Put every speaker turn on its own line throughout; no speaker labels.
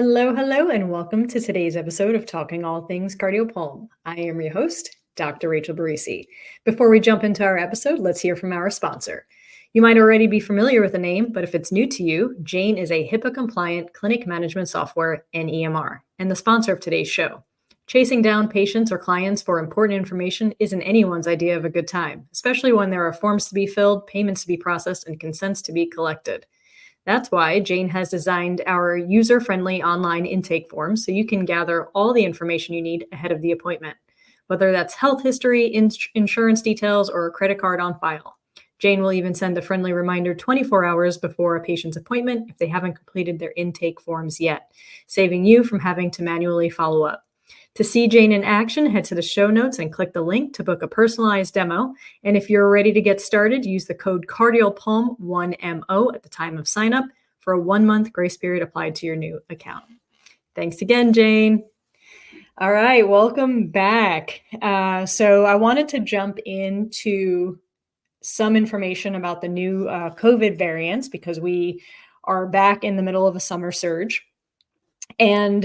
Hello, hello, and welcome to today's episode of Talking All Things Cardiopulm. I am your host, Dr. Rachel Barisi. Before we jump into our episode, let's hear from our sponsor. You might already be familiar with the name, but if it's new to you, Jane is a HIPAA-compliant clinic management software and EMR, and the sponsor of today's show. Chasing down patients or clients for important information isn't anyone's idea of a good time, especially when there are forms to be filled, payments to be processed, and consents to be collected. That's why Jane has designed our user-friendly online intake form so you can gather all the information you need ahead of the appointment, whether that's health history, insurance details, or a credit card on file. Jane will even send a friendly reminder 24 hours before a patient's appointment if they haven't completed their intake forms yet, saving you from having to manually follow up. To see Jane in action, head to the show notes and click the link to book a personalized demo. And if you're ready to get started, use the code CardiopulM1MO at the time of sign up for a 1-month grace period applied to your new account. Thanks again, Jane. All right, welcome back. So I wanted to jump into some information about the new COVID variants because we are back in the middle of a summer surge. And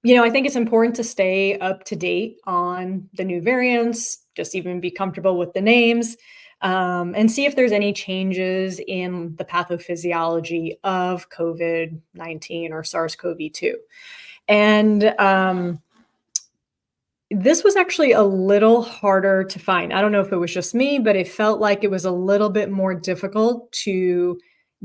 I think it's important to stay up to date on the new variants, just even be comfortable with the names, and see if there's any changes in the pathophysiology of COVID-19 or SARS-CoV-2. And this was actually a little harder to find. I don't know if it was just me, but it felt like it was a little bit more difficult to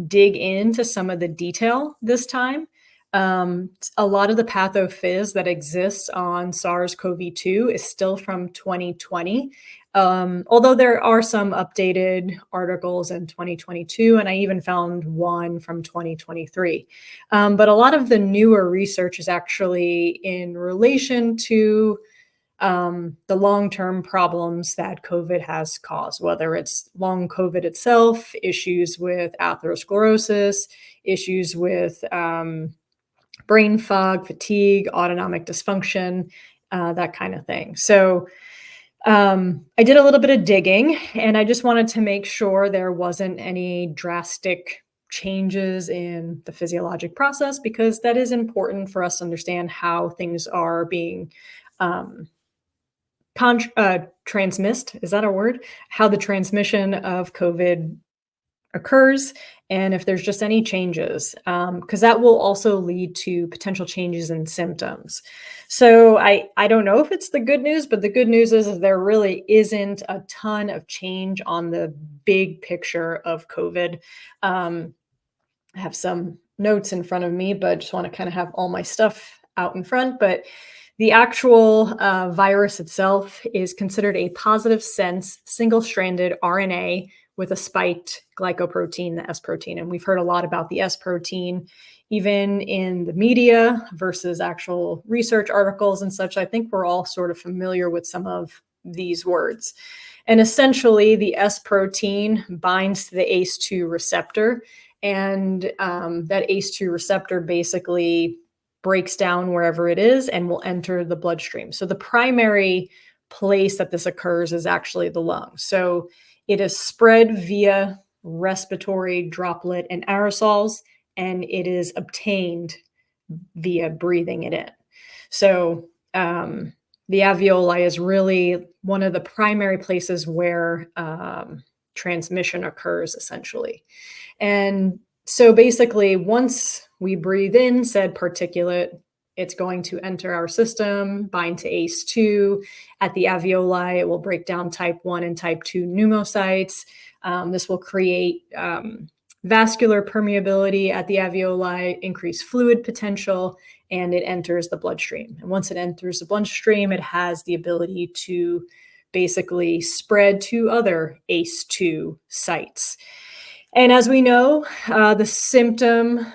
dig into some of the detail this time. A lot of the pathophys that exists on SARS-CoV-2 is still from 2020, although there are some updated articles in 2022, and I even found one from 2023. But a lot of the newer research is actually in relation to the long-term problems that COVID has caused, whether it's long COVID itself, issues with atherosclerosis, issues with brain fog, fatigue, autonomic dysfunction, that kind of thing. So I did a little bit of digging, and I just wanted to make sure there wasn't any drastic changes in the physiologic process, because that is important for us to understand how things are being transmissed. Is that a word? How the transmission of COVID occurs, and if there's just any changes, because that will also lead to potential changes in symptoms. So I don't know if it's the good news, but the good news is there really isn't a ton of change on the big picture of COVID. I have some notes in front of me, but I just want to kind of have all my stuff out in front. But the actual virus itself is considered a positive sense single-stranded RNA with a spiked glycoprotein, the S protein. And we've heard a lot about the S protein, even in the media versus actual research articles and such. I think we're all sort of familiar with some of these words. And essentially, the S protein binds to the ACE2 receptor. And that ACE2 receptor basically breaks down wherever it is and will enter the bloodstream. So the primary place that this occurs is actually the lung. So it is spread via respiratory droplet and aerosols, and it is obtained via breathing it in. So the alveoli is really one of the primary places where transmission occurs, essentially. And so basically, once we breathe in said particulate, it's going to enter our system, bind to ACE2. At the alveoli, it will break down type 1 and type 2 pneumocytes. This will create vascular permeability at the alveoli, increase fluid potential, and it enters the bloodstream. And once it enters the bloodstream, it has the ability to basically spread to other ACE2 sites. And as we know, the symptom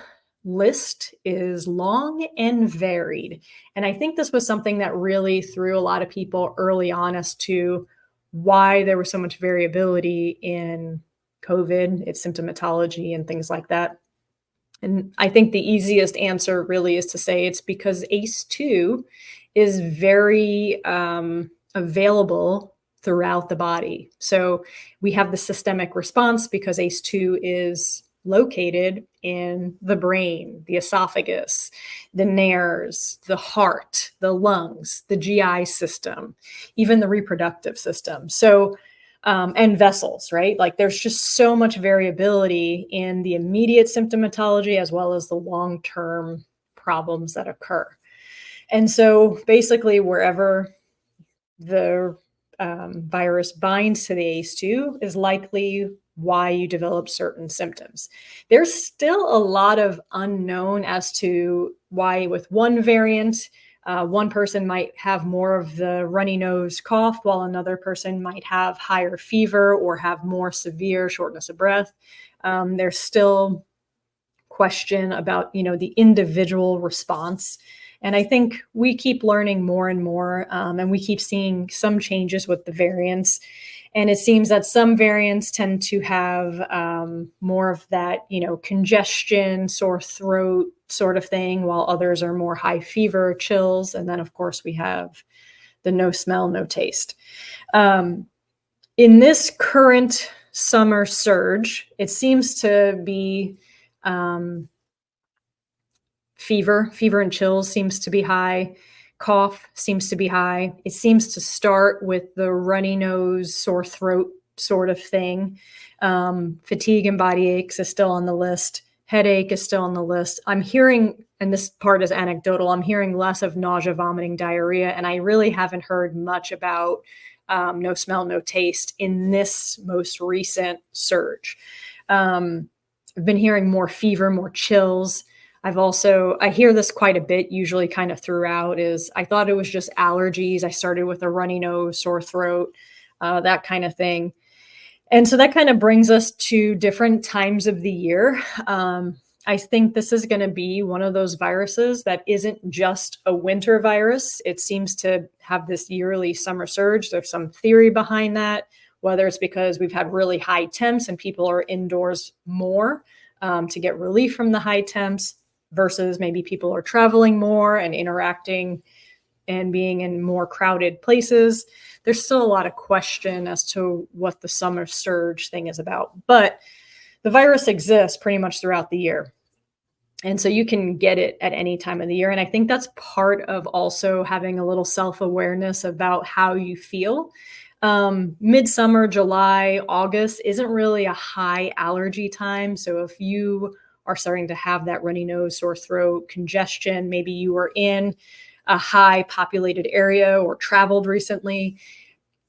list is long and varied. And I think this was something that really threw a lot of people early on as to why there was so much variability in COVID, its symptomatology and things like that. And I think the easiest answer really is to say it's because ACE2 is very available throughout the body. So we have the systemic response because ACE2 is located in the brain, the esophagus, the nares, the heart, the lungs, the GI system, even the reproductive system. So, and vessels, right? Like there's just so much variability in the immediate symptomatology as well as the long term problems that occur. And so basically, wherever the virus binds to the ACE2 is likely why you develop certain symptoms. There's still a lot of unknown as to why, with one variant, one person might have more of the runny nose cough, while another person might have higher fever or have more severe shortness of breath. There's still question about the individual response, and I think we keep learning more and more, and we keep seeing some changes with the variants. And it seems that some variants tend to have more of that congestion, sore throat sort of thing, while others are more high fever, chills, and then of course we have the no smell, no taste. In this current summer surge, it seems to be fever and chills seems to be high. Cough seems to be high. It seems to start with the runny nose, sore throat sort of thing. Fatigue and body aches is still on the list. Headache is still on the list. I'm hearing, and this part is anecdotal, I'm hearing less of nausea, vomiting, diarrhea, and I really haven't heard much about no smell, no taste in this most recent surge. I've been hearing more fever, more chills. I hear this quite a bit, usually kind of throughout, is I thought it was just allergies. I started with a runny nose, sore throat, that kind of thing. And so that kind of brings us to different times of the year. I think this is going to be one of those viruses that isn't just a winter virus. It seems to have this yearly summer surge. There's some theory behind that, whether it's because we've had really high temps and people are indoors more to get relief from the high temps, versus maybe people are traveling more and interacting and being in more crowded places. There's still a lot of question as to what the summer surge thing is about, but the virus exists pretty much throughout the year. And so you can get it at any time of the year. And I think that's part of also having a little self-awareness about how you feel. Midsummer, July, August isn't really a high allergy time. So if you are starting to have that runny nose, sore throat, congestion, maybe you were in a high populated area or traveled recently,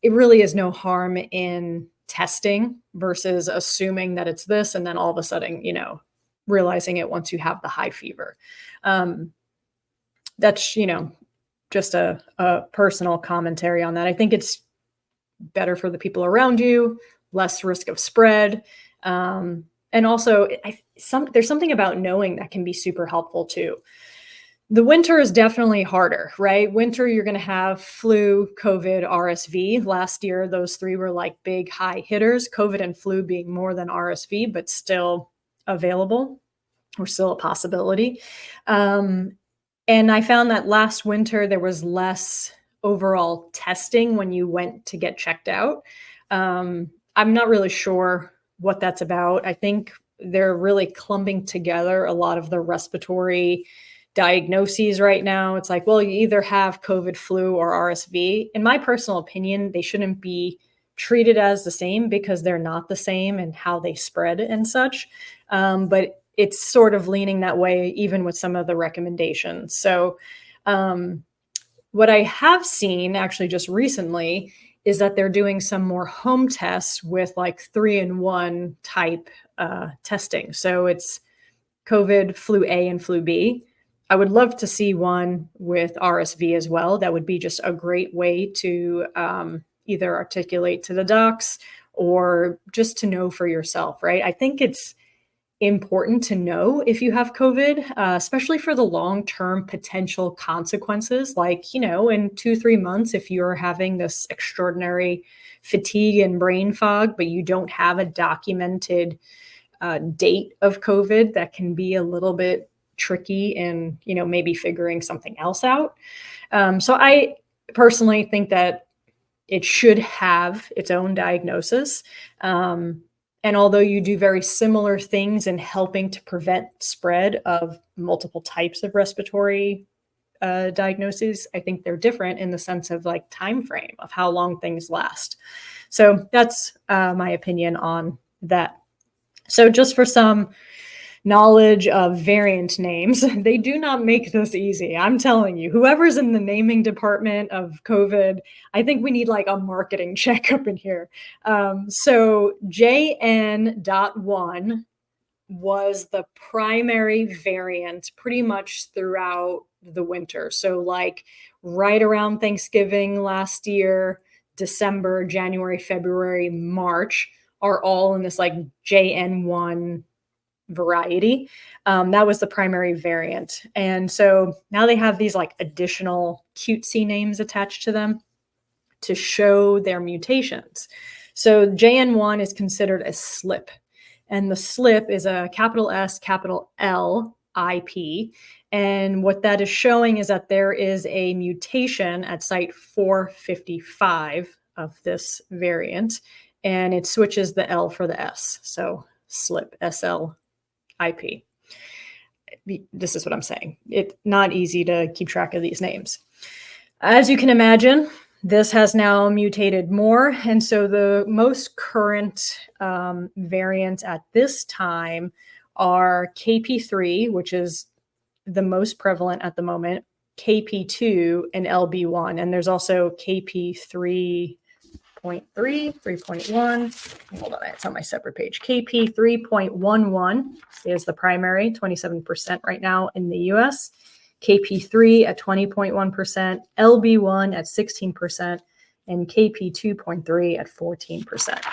it really is no harm in testing versus assuming that it's this and then all of a sudden, realizing it once you have the high fever. That's, just a personal commentary on that. I think it's better for the people around you, less risk of spread. And also, there's something about knowing that can be super helpful too. The winter is definitely harder, right? Winter, you're going to have flu, COVID, RSV. Last year, those three were like big high hitters, COVID and flu being more than RSV, but still available or still a possibility. And I found that last winter, there was less overall testing when you went to get checked out. I'm not really sure what that's about. I think they're really clumping together a lot of the respiratory diagnoses right now. It's like, well, you either have COVID, flu, or RSV. In my personal opinion, they shouldn't be treated as the same because they're not the same and how they spread and such. But it's sort of leaning that way, even with some of the recommendations. So what I have seen actually just recently is that they're doing some more home tests with like 3-in-1 type testing. So it's COVID, flu A, and flu B. I would love to see one with RSV as well. That would be just a great way to either articulate to the docs or just to know for yourself, right? I think it's important to know if you have COVID, especially for the long-term potential consequences. Like, in 2-3 months, if you're having this extraordinary fatigue and brain fog, but you don't have a documented date of COVID, that can be a little bit tricky and, maybe figuring something else out. So I personally think that it should have its own diagnosis. And although you do very similar things in helping to prevent spread of multiple types of respiratory diagnoses, I think they're different in the sense of like time frame of how long things last. So that's my opinion on that. So just for some knowledge of variant names, they do not make this easy. I'm telling you, whoever's in the naming department of COVID, I think we need like a marketing checkup in here. So JN.1 was the primary variant pretty much throughout the winter. So like right around Thanksgiving last year, December, January, February, March are all in this like JN1 variety. That was the primary variant. And so now they have these like additional cutesy names attached to them to show their mutations. So JN1 is considered a slip. And the slip is a capital S, capital L, IP. And what that is showing is that there is a mutation at site 455 of this variant, and it switches the L for the S. So slip, SL, IP. This is what I'm saying. It's not easy to keep track of these names. As you can imagine, this has now mutated more. And so the most current variants at this time are KP3, which is the most prevalent at the moment, KP2 and LB.1. And there's also KP3.3, 3.1. Hold on, it's on my separate page. KP 3.11 is the primary, 27% right now in the US. KP3 at 20.1%, LB1 at 16%, and KP 2.3 at 14%.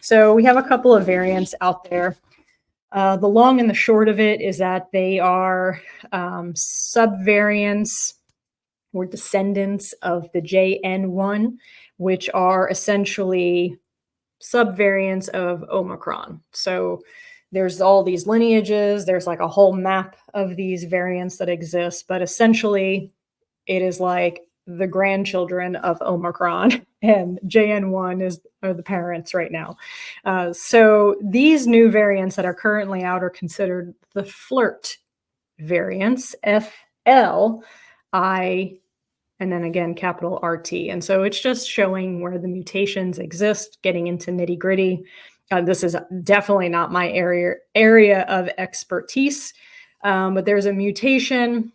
So we have a couple of variants out there. The long and the short of it is that they are subvariants or descendants of the JN1, which are essentially subvariants of Omicron. So there's all these lineages, there's like a whole map of these variants that exist, but essentially it is like the grandchildren of Omicron, and JN1 are the parents right now. So these new variants that are currently out are considered the flirt variants, FL, and then again, capital RT. And so it's just showing where the mutations exist, getting into nitty gritty. This is definitely not my area of expertise, but there's a mutation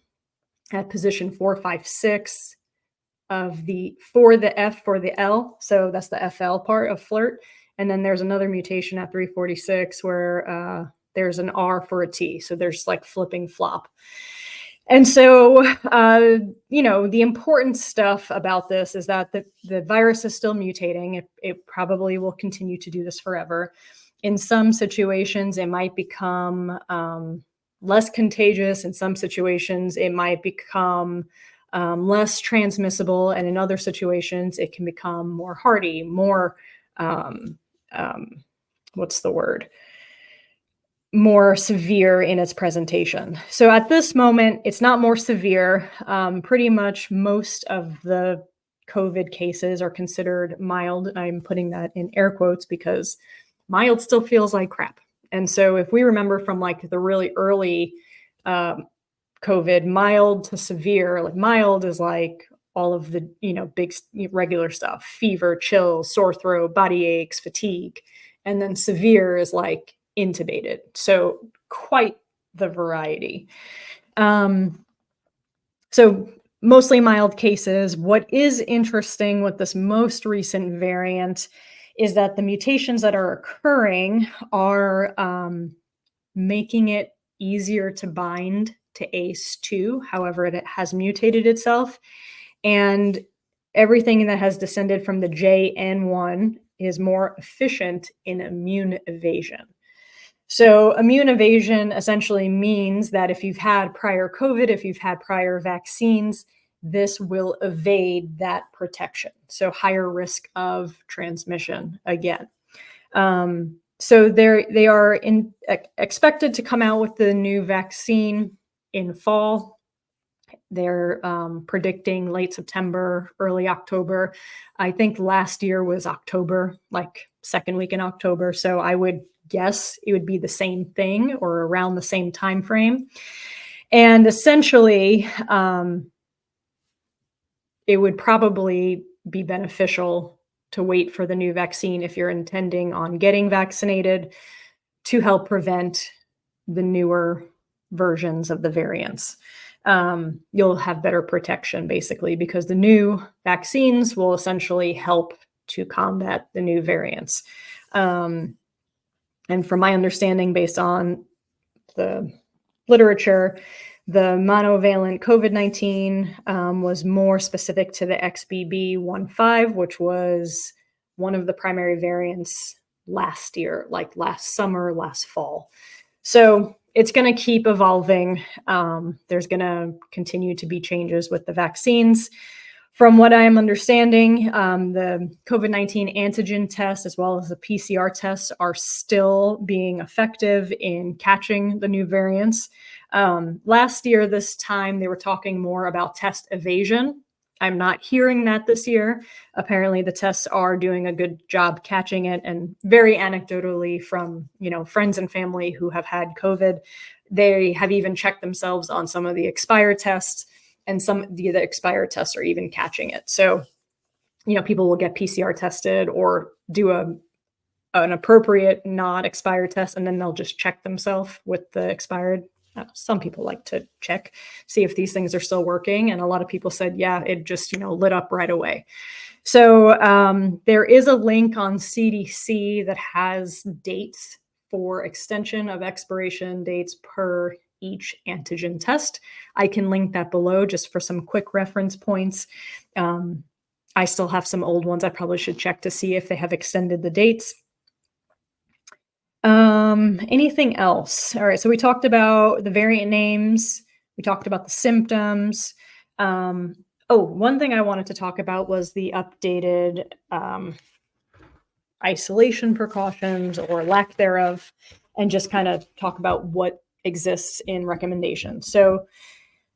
at position 456 for the F for the L. So that's the FL part of flirt. And then there's another mutation at 346 where there's an R for a T. So there's like flipping flop. And so, the important stuff about this is that the virus is still mutating. It probably will continue to do this forever. In some situations, it might become less contagious. In some situations, it might become less transmissible. And in other situations, it can become more hardy, more, more severe in its presentation. So at this moment, it's not more severe. Pretty much most of the COVID cases are considered mild. I'm putting that in air quotes because mild still feels like crap. And so if we remember from like the really early COVID, mild to severe, like mild is like all of the, big regular stuff, fever, chills, sore throat, body aches, fatigue. And then severe is like intubated. So quite the variety. So mostly mild cases. What is interesting with this most recent variant is that the mutations that are occurring are making it easier to bind to ACE2. However, it has mutated itself. And everything that has descended from the JN1 is more efficient in immune evasion. So immune evasion essentially means that if you've had prior COVID, if you've had prior vaccines, this will evade that protection. So higher risk of transmission again. So they are expected to come out with the new vaccine in fall. They're predicting late September, early October. I think last year was October, like second week in October. So I would guess it would be the same thing or around the same time frame. And essentially, it would probably be beneficial to wait for the new vaccine if you're intending on getting vaccinated to help prevent the newer versions of the variants. You'll have better protection basically because the new vaccines will essentially help to combat the new variants. And from my understanding, based on the literature, the monovalent COVID-19 was more specific to the XBB.1.5, which was one of the primary variants last year, like last summer, last fall. So it's going to keep evolving. There's going to continue to be changes with the vaccines. From what I am understanding, the COVID-19 antigen test as well as the PCR tests are still being effective in catching the new variants. Last year, this time, they were talking more about test evasion. I'm not hearing that this year. Apparently, the tests are doing a good job catching it. And very anecdotally from, friends and family who have had COVID, they have even checked themselves on some of the expired tests, and some of the expired tests are even catching it. So, people will get PCR tested or do an appropriate not expired test, and then they'll just check themselves with the expired. Some people like to check, see if these things are still working. And a lot of people said, yeah, it just, lit up right away. So there is a link on CDC that has dates for extension of expiration dates per each antigen test. I can link that below just for some quick reference points. I still have some old ones. I probably should check to see if they have extended the dates. Anything else? All right. So we talked about the variant names. We talked about the symptoms. One thing I wanted to talk about was the updated isolation precautions or lack thereof, and just kind of talk about what exists in recommendations. So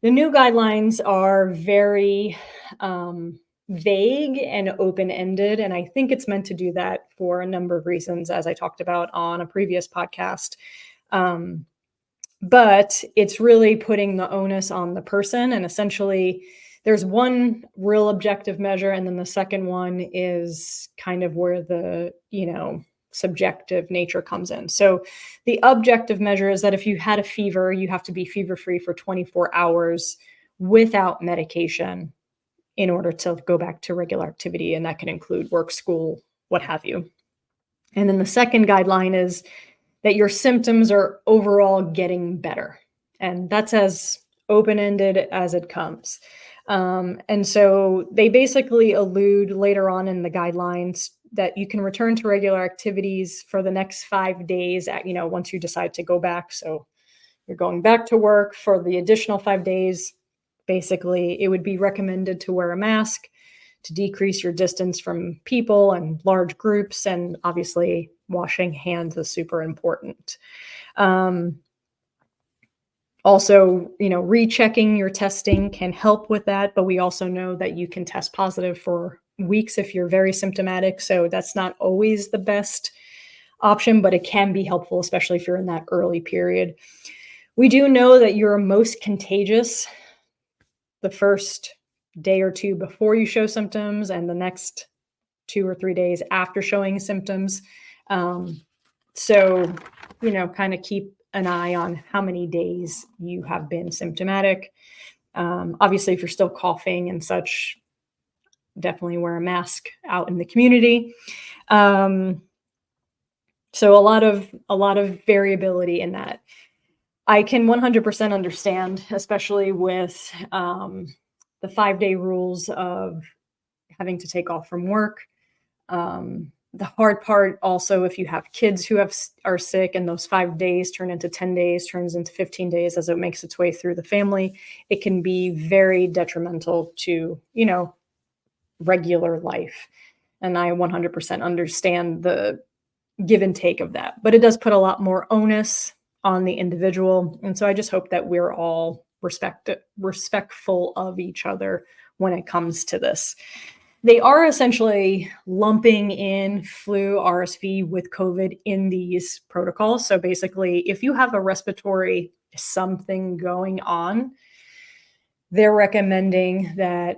the new guidelines are very vague and open-ended, and I think it's meant to do that for a number of reasons, as I talked about on a previous podcast. But it's really putting the onus on the person, and essentially there's one real objective measure, and then the second one is kind of where the, subjective nature comes in. So the objective measure is that if you had a fever, you have to be fever-free for 24 hours without medication in order to go back to regular activity. And that can include work, school, what have you. And then the second guideline is that your symptoms are overall getting better. And that's as open-ended as it comes. And so they basically allude later on in the guidelines that you can return to regular activities for the next 5 days, once you decide to go back. So you're going back to work for the additional 5 days. Basically, it would be recommended to wear a mask to decrease your distance from people and large groups. And obviously, washing hands is super important. Also, rechecking your testing can help with that, but we also know that you can test positive for weeks if you're very symptomatic. So that's not always the best option, but it can be helpful, especially if you're in that early period. We do know that you're most contagious the first day or two before you show symptoms and the next 2 or 3 days after showing symptoms. So, kind of keep an eye on how many days you have been symptomatic. Obviously, if you're still coughing and such, definitely wear a mask out in the community. So a lot of variability in that. I can 100% understand, especially with the 5-day rules of having to take off from work. The hard part also, if you have kids who are sick and those 5 days turn into 10 days, turns into 15 days as it makes its way through the family, it can be very detrimental to, regular life. And I 100% understand the give and take of that, but it does put a lot more onus on the individual. And so I just hope that we're all respectful of each other when it comes to this. They are essentially lumping in flu, RSV with COVID in these protocols. So basically, if you have a respiratory something going on, they're recommending that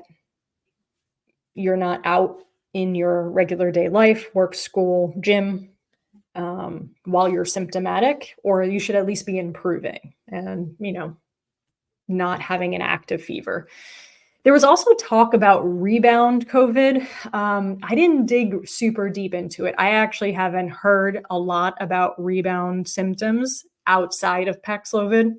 you're not out in your regular day life, work, school, gym, while you're symptomatic, or you should at least be improving and, not having an active fever. There was also talk about rebound COVID. I didn't dig super deep into it. I actually haven't heard a lot about rebound symptoms outside of Paxlovid.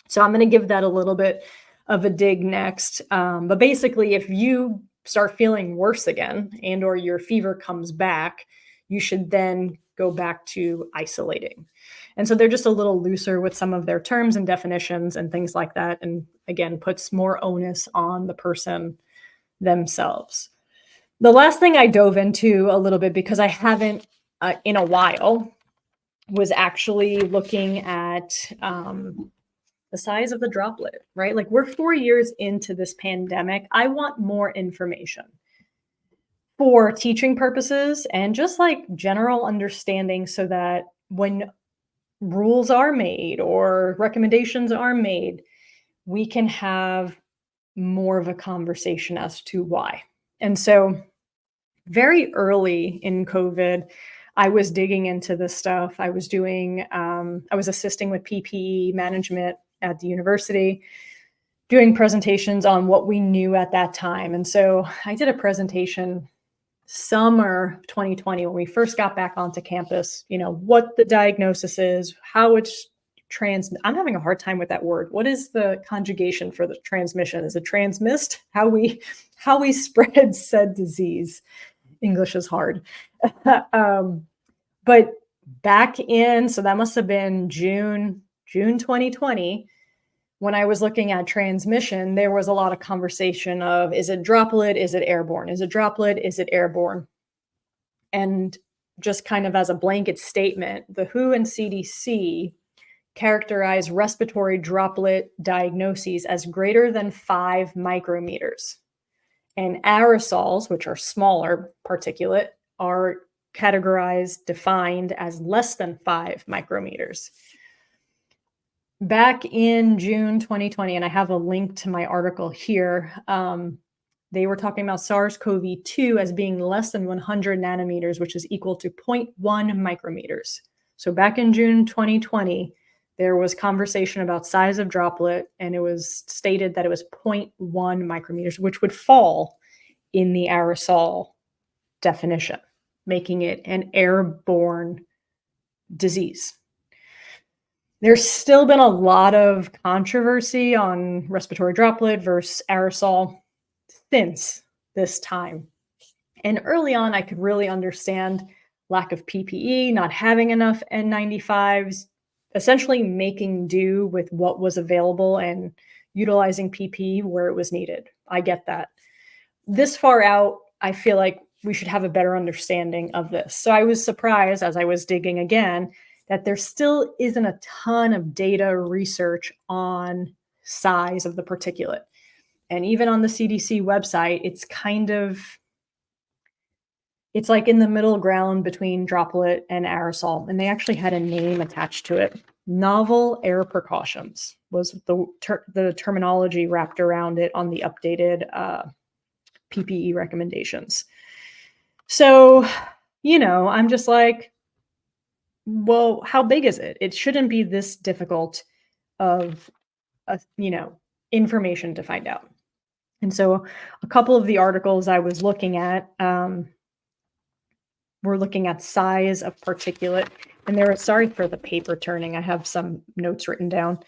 So I'm going to give that a little bit of a dig next. But basically, if you start feeling worse again and or your fever comes back, you should then go back to isolating. And so they're just a little looser with some of their terms and definitions and things like that. And again, puts more onus on the person themselves. The last thing I dove into a little bit, because I haven't in a while, was actually looking at the size of the droplet, right? Like, we're 4 years into this pandemic. I want more information for teaching purposes and just like general understanding, so that when rules are made or recommendations are made, we can have more of a conversation as to why. And so, very early in COVID, I was digging into this stuff. I was assisting with PPE management at the university, doing presentations on what we knew at that time. And so I did a presentation summer 2020 when we first got back onto campus, what the diagnosis is, how it's I'm having a hard time with that word. What is the conjugation for the transmission? Is it transmissed? How we spread said disease. English is hard. But back in, so that must have been June 2020, when I was looking at transmission, there was a lot of conversation of, is it droplet? Is it airborne? Is it droplet? Is it airborne? And just kind of as a blanket statement, the WHO and CDC characterize respiratory droplet diagnoses as greater than 5 micrometers. And aerosols, which are smaller particulate, are defined as less than 5 micrometers. Back in June 2020, and I have a link to my article here, they were talking about SARS-CoV-2 as being less than 100 nanometers, which is equal to 0.1 micrometers. So back in June 2020, there was conversation about size of droplet, and it was stated that it was 0.1 micrometers, which would fall in the aerosol definition, making it an airborne disease. There's still been a lot of controversy on respiratory droplet versus aerosol since this time. And early on, I could really understand lack of PPE, not having enough N95s, essentially making do with what was available and utilizing PPE where it was needed. I get that. This far out, I feel like we should have a better understanding of this. So I was surprised as I was digging again that there still isn't a ton of data research on size of the particulate. And even on the CDC website, it's like in the middle ground between droplet and aerosol. And they actually had a name attached to it. Novel air precautions was the terminology wrapped around it on the updated PPE recommendations. So, I'm just like, well, how big is it? It shouldn't be this difficult of, information to find out. And so a couple of the articles I was looking at were looking at size of particulate. And sorry for the paper turning. I have some notes written down.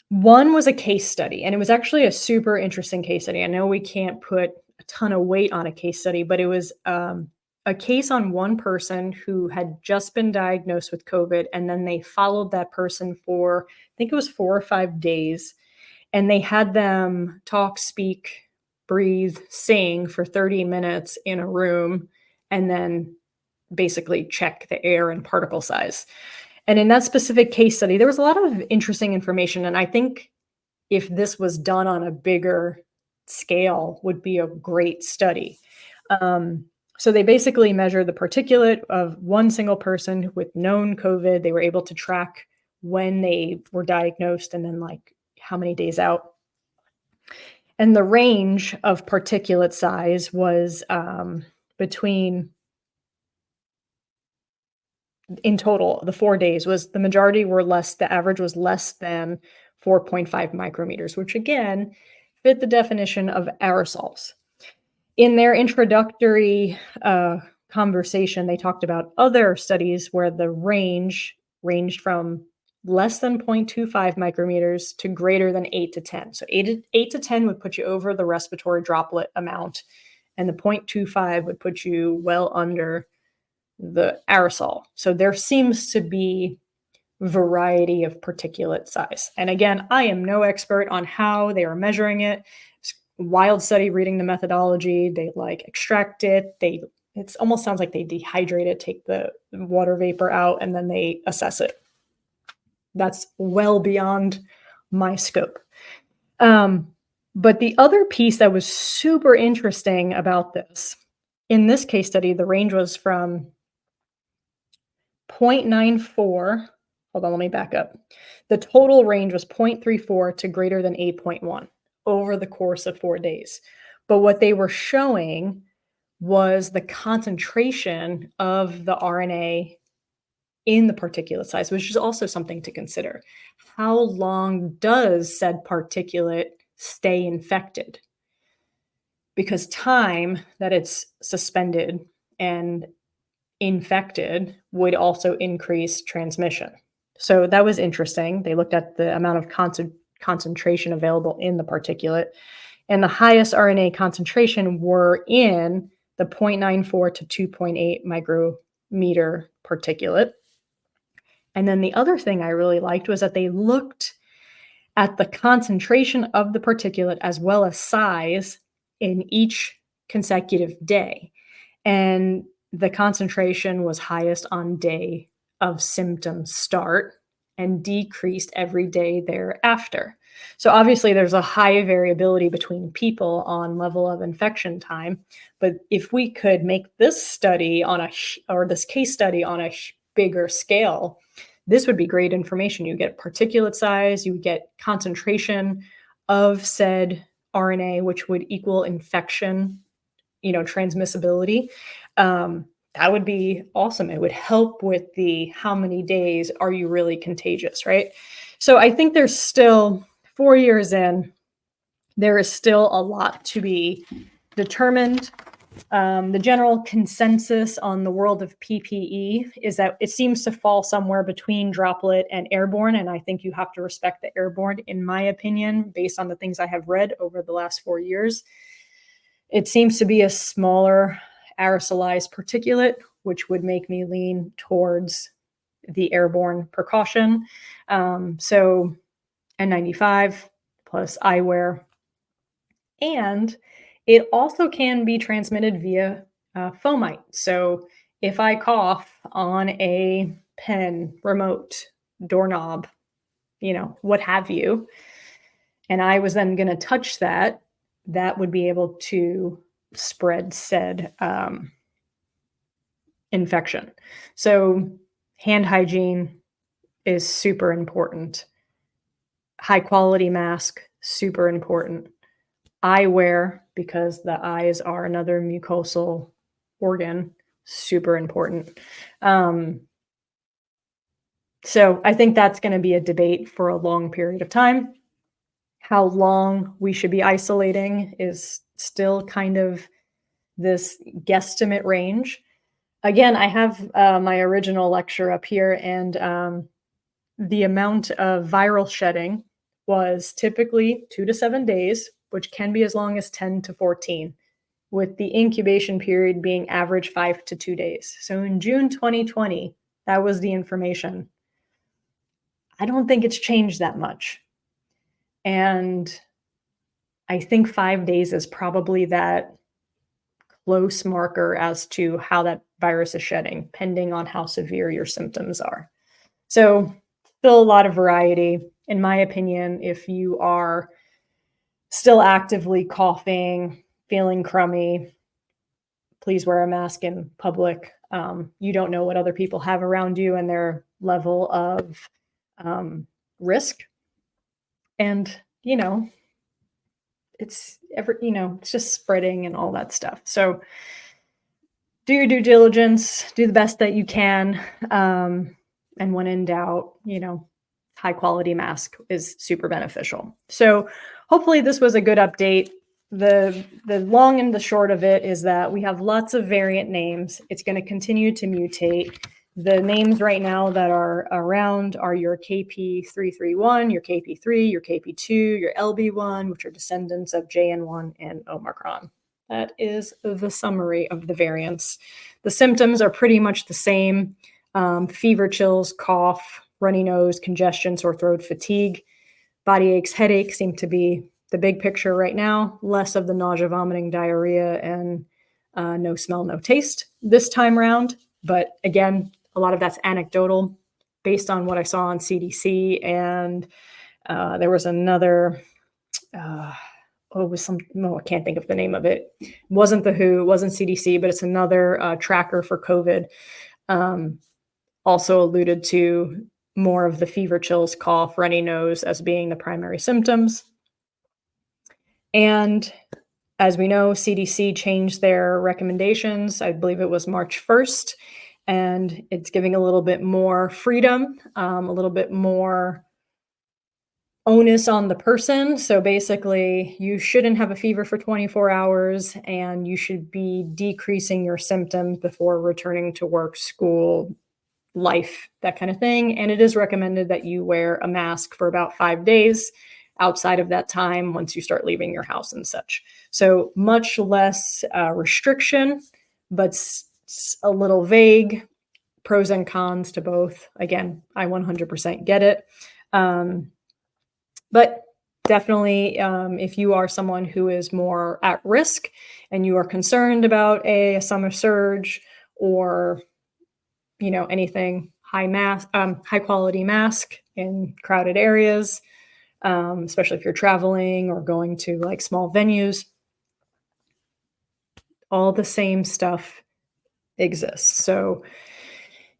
One was a case study, and it was actually a super interesting case study. I know we can't put a ton of weight on a case study, but it was a case on one person who had just been diagnosed with COVID, and then they followed that person for, I think it was 4 or 5 days, and they had them talk, speak, breathe, sing for 30 minutes in a room, and then basically check the air and particle size. And in that specific case study, there was a lot of interesting information. And I think if this was done on a bigger scale would be a great study. Um, so they basically measure the particulate of one single person with known COVID. They were able to track when they were diagnosed and then like how many days out. And the range of particulate size was between, in total, the 4 days was the majority were less, the average was less than 4.5 micrometers, which again fit the definition of aerosols. In their introductory conversation, they talked about other studies where the range ranged from less than 0.25 micrometers to greater than 8 to 10. So 8 to 10 would put you over the respiratory droplet amount, and the 0.25 would put you well under the aerosol. So there seems to be variety of particulate size. And again, I am no expert on how they are measuring it. Wild study reading the methodology. They like extract it. It almost sounds like they dehydrate it, take the water vapor out, and then they assess it. That's well beyond my scope. But the other piece that was super interesting about this, in this case study, the range was from 0.94. Hold on, let me back up. The total range was 0.34 to greater than 8.1 over the course of 4 days. But what they were showing was the concentration of the RNA in the particulate size, which is also something to consider. How long does said particulate stay infected? Because time that it's suspended and infected would also increase transmission. So that was interesting. They looked at the amount of concentration available in the particulate, and the highest RNA concentration were in the 0.94 to 2.8 micrometer particulate. And then the other thing I really liked was that they looked at the concentration of the particulate as well as size in each consecutive day. And the concentration was highest on day of symptom start and decreased every day thereafter. So obviously there's a high variability between people on level of infection time, but if we could make this study or this case study on a bigger scale, this would be great information. You get particulate size, you get concentration of said RNA, which would equal infection, transmissibility. That would be awesome. It would help with the how many days are you really contagious, right? So I think there's still 4 years in, there is still a lot to be determined. The general consensus on the world of PPE is that it seems to fall somewhere between Droplet and airborne, and I think you have to respect the airborne, in my opinion, based on the things I have read over the last 4 years. It seems to be a smaller aerosolized particulate, which would make me lean towards the airborne precaution. So N95 plus eyewear. And it also can be transmitted via fomite. So if I cough on a pen, remote, doorknob, what have you, and I was then going to touch that, that would be able to spread said infection. So hand hygiene is super important. High quality mask, super important. Eyewear, because the eyes are another mucosal organ, super important. So I think that's going to be a debate for a long period of time. How long we should be isolating is still kind of this guesstimate range. Again, I have my original lecture up here, and the amount of viral shedding was typically 2 to 7 days, which can be as long as 10 to 14, with the incubation period being average 5 to 2 days. So in June 2020, that was the information. I don't think it's changed that much. And I think 5 days is probably that close marker as to how that virus is shedding, depending on how severe your symptoms are. So still a lot of variety. In my opinion, if you are still actively coughing, feeling crummy, please wear a mask in public. You don't know what other people have around you and their level of risk. And, it's just spreading and all that stuff. So do your due diligence, do the best that you can. And when in doubt, high quality mask is super beneficial. So hopefully this was a good update. The long and the short of it is that we have lots of variant names. It's going to continue to mutate. The names right now that are around are your KP331, your KP3, your KP2, your LB.1, which are descendants of JN1 and Omicron. That is the summary of the variants. The symptoms are pretty much the same. Fever, chills, cough, runny nose, congestion, sore throat, fatigue, body aches, headache seem to be the big picture right now. Less of the nausea, vomiting, diarrhea, and no smell, no taste this time around. But again, a lot of that's anecdotal based on what I saw on CDC. And there was another, I can't think of the name of it. It wasn't the WHO, it wasn't CDC, but it's another tracker for COVID. Also alluded to more of the fever, chills, cough, runny nose as being the primary symptoms. And as we know, CDC changed their recommendations. I believe it was March 1st, and it's giving a little bit more freedom, a little bit more onus on the person. So basically, you shouldn't have a fever for 24 hours, and you should be decreasing your symptoms before returning to work, school, life, that kind of thing. And it is recommended that you wear a mask for about 5 days outside of that time once you start leaving your house and such. So much less restriction, but a little vague, pros and cons to both. Again, I 100% get it. But definitely, if you are someone who is more at risk and you are concerned about a summer surge or anything high quality mask in crowded areas, especially if you're traveling or going to like small venues, all the same stuff exists. So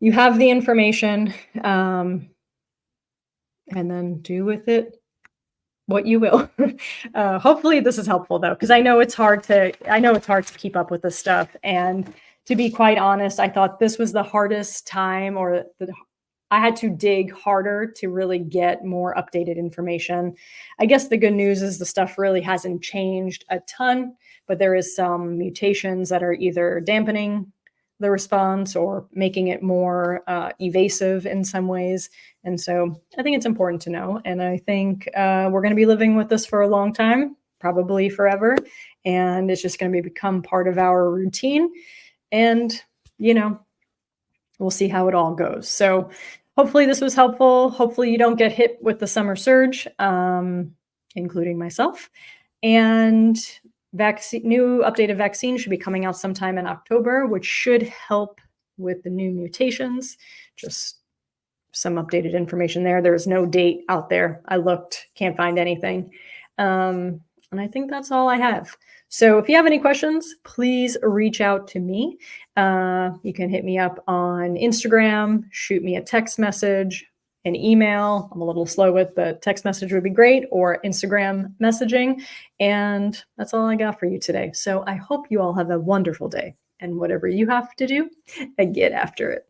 you have the information, and then do with it what you will. Hopefully this is helpful though, because I know it's hard to keep up with this stuff. And to be quite honest, I thought this was the hardest time, I had to dig harder to really get more updated information. I guess the good news is the stuff really hasn't changed a ton, but there is some mutations that are either dampening the response or making it more evasive in some ways. And so I think it's important to know. And I think we're going to be living with this for a long time, probably forever. And it's just going to become part of our routine. And, we'll see how it all goes. So hopefully this was helpful. Hopefully you don't get hit with the summer surge, including myself. And new updated vaccine should be coming out sometime in October, which should help with the new mutations. Just some updated information there. There's no date out there. I looked, can't find anything. And I think that's all I have. So if you have any questions, please reach out to me. You can hit me up on Instagram, shoot me a text message, an email. I'm a little slow with, but text message would be great, or Instagram messaging. And that's all I got for you today. So I hope you all have a wonderful day, and whatever you have to do, get after it.